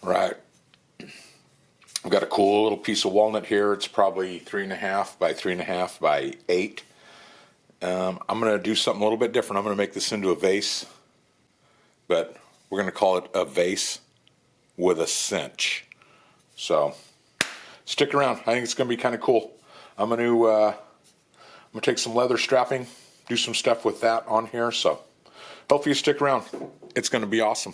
Right. I've got a cool little piece of walnut here. It's probably 3.5 by 3.5 by 8. I'm going to do something a little bit different. I'm going to make this into a vase, but we're going to call it a vase with a cinch. So stick around. I think it's going to be kind of cool. I'm going to take some leather strapping, do some stuff with that on here. So hopefully you stick around. It's going to be awesome.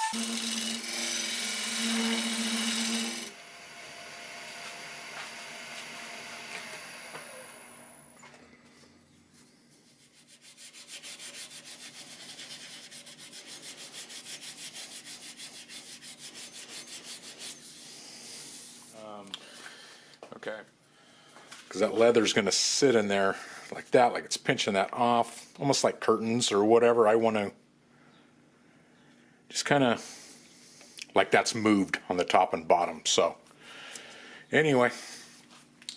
Okay, because that leather's going to sit in there like that, like it's pinching that off, almost like curtains or whatever. I want to just kind of like that's moved on the top and bottom. So anyway,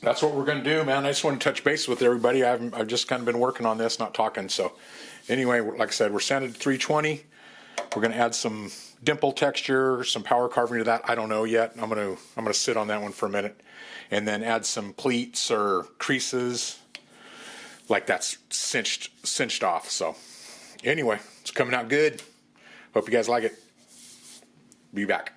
that's what we're going to do, man. I just want to touch base with everybody. I've just kind of been working on this, not talking. So anyway, like I said, we're sanded to 320. We're going to add some dimple texture, some power carving to that. I don't know yet. I'm going to sit on that one for a minute, and then add some pleats or creases, like that's cinched off. So anyway, it's coming out good. Hope you guys like it. Be back.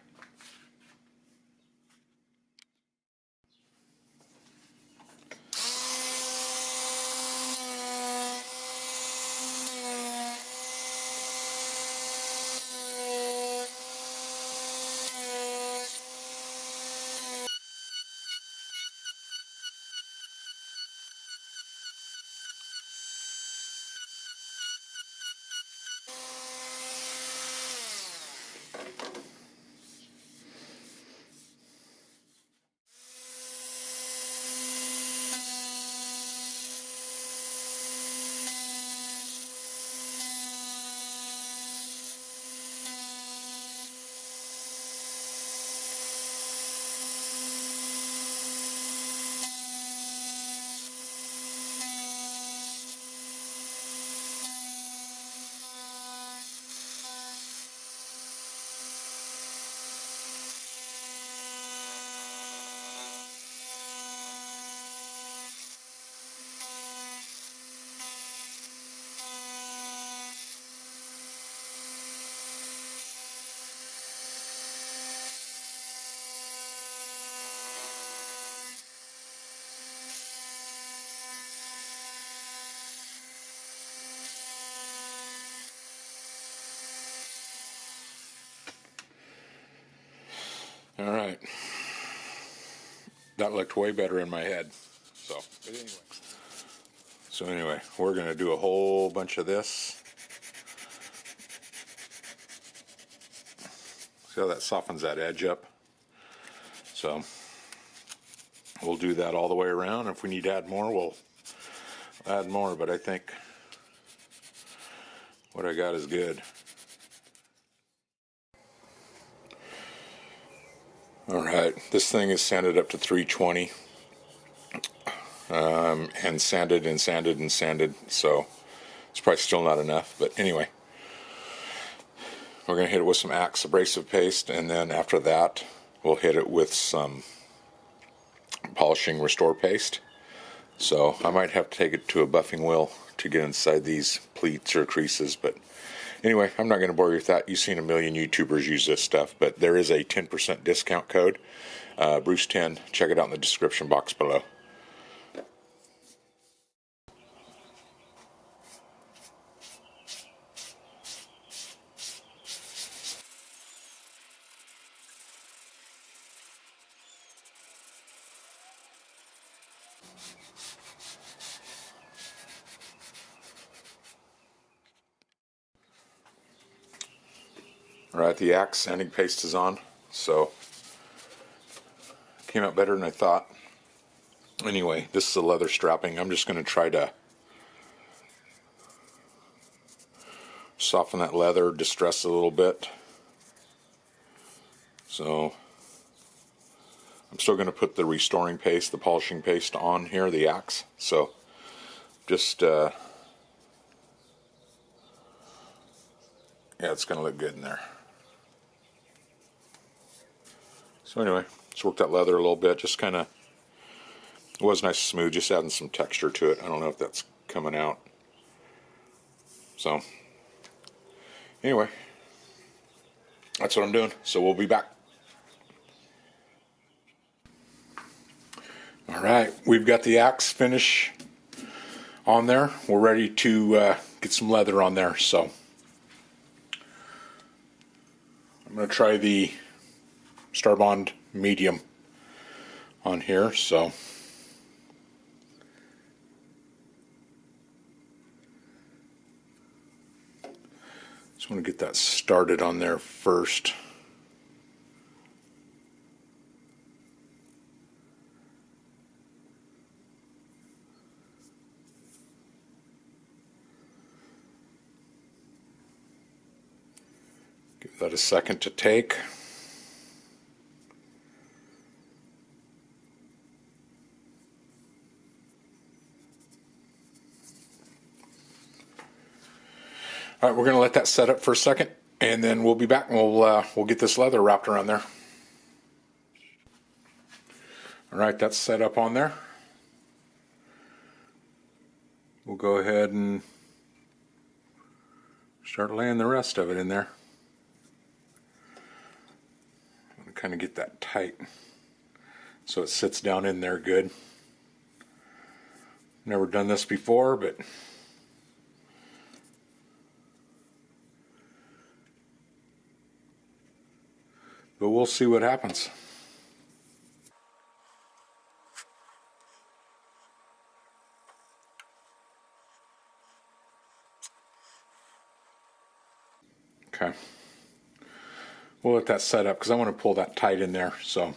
All right. That looked way better in my head. So anyway, we're going to do a whole bunch of this. See how that softens that edge up? So we'll do that all the way around. If we need to add more, we'll add more, but I think what I got is good. All right, this thing is sanded up to 320, and sanded and sanded and sanded, so it's probably still not enough, but anyway, we're going to hit it with some Axe abrasive paste, and then after that we'll hit it with some polishing restore paste. So I might have to take it to a buffing wheel to get inside these pleats or creases, but anyway, I'm not going to bore you with that. You've seen a million YouTubers use this stuff, but there is a 10% discount code, Bruce10. Check it out in the description box below. All right, the Axe sanding paste is on, so came out better than I thought. Anyway, this is a leather strapping. I'm just going to try to soften that leather, distress it a little bit. So I'm still going to put the restoring paste, the polishing paste on here, the Axe. So just, yeah, it's going to look good in there. So anyway, let's work that leather a little bit. Just kind of, it was nice and smooth, just adding some texture to it. I don't know if that's coming out. So anyway, that's what I'm doing. So we'll be back. All right, we've got the Axe finish on there. We're ready to get some leather on there. So I'm going to try the Starbond medium on here, so just want to get that started on there first. Give that a second to take. All right, we're going to let that set up for a second, and then we'll be back and we'll get this leather wrapped around there. All right, that's set up on there. We'll go ahead and start laying the rest of it in there. I'm going to kind of get that tight so it sits down in there good. Never done this before, but we'll see what happens. Okay. We'll let that set up because I want to pull that tight in there. So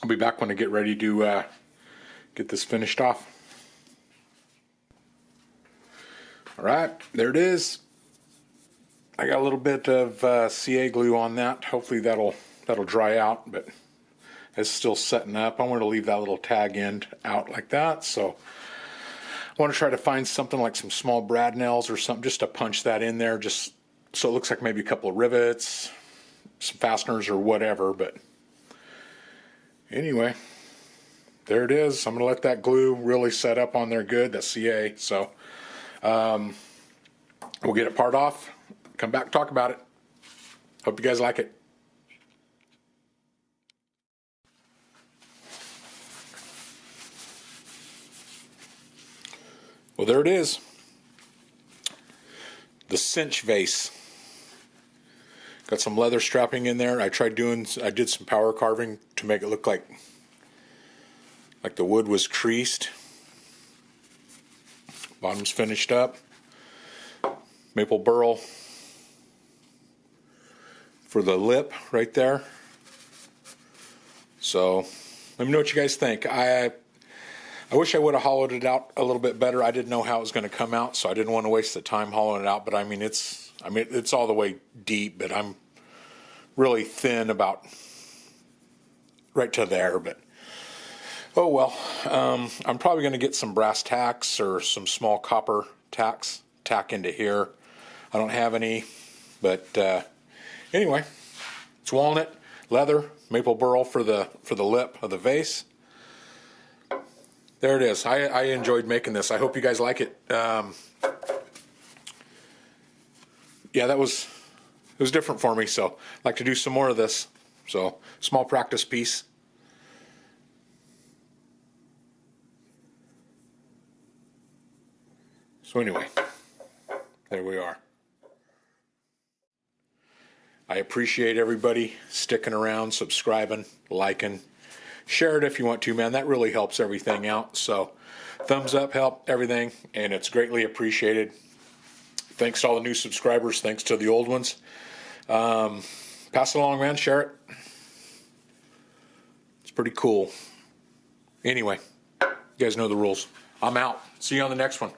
I'll be back when I get ready to get this finished off. All right, there it is. I got a little bit of CA glue on that. Hopefully that'll dry out, but it's still setting up. I want to leave that little tag end out like that. So I want to try to find something like some small brad nails or something just to punch that in there, just so it looks like maybe a couple of rivets, some fasteners or whatever. But anyway, there it is. I'm going to let that glue really set up on there good, that CA. So we'll get it part off. Come back, talk about it. Hope you guys like it. Well, there it is. The Cinch vase. Got some leather strapping in there. I did some power carving to make it look like the wood was creased. Bottom's finished up. Maple burl for the lip right there. So let me know what you guys think. I wish I would have hollowed it out a little bit better. I didn't know how it was going to come out, so I didn't want to waste the time hollowing it out. But I mean it's all the way deep, but I'm really thin about right to there. But oh well. I'm probably going to get some brass tacks or some small copper tacks tack into here. I don't have any, but anyway, it's walnut, leather, maple burl for the lip of the vase. There it is. I enjoyed making this. I hope you guys like it. Yeah, it was different for me, so I'd like to do some more of this. So small practice piece. So anyway, there we are. I appreciate everybody sticking around, subscribing, liking. Share it if you want to, man. That really helps everything out. So thumbs up, help, everything, and it's greatly appreciated. Thanks to all the new subscribers. Thanks to the old ones. Pass it along, man. Share it. It's pretty cool. Anyway, you guys know the rules. I'm out. See you on the next one.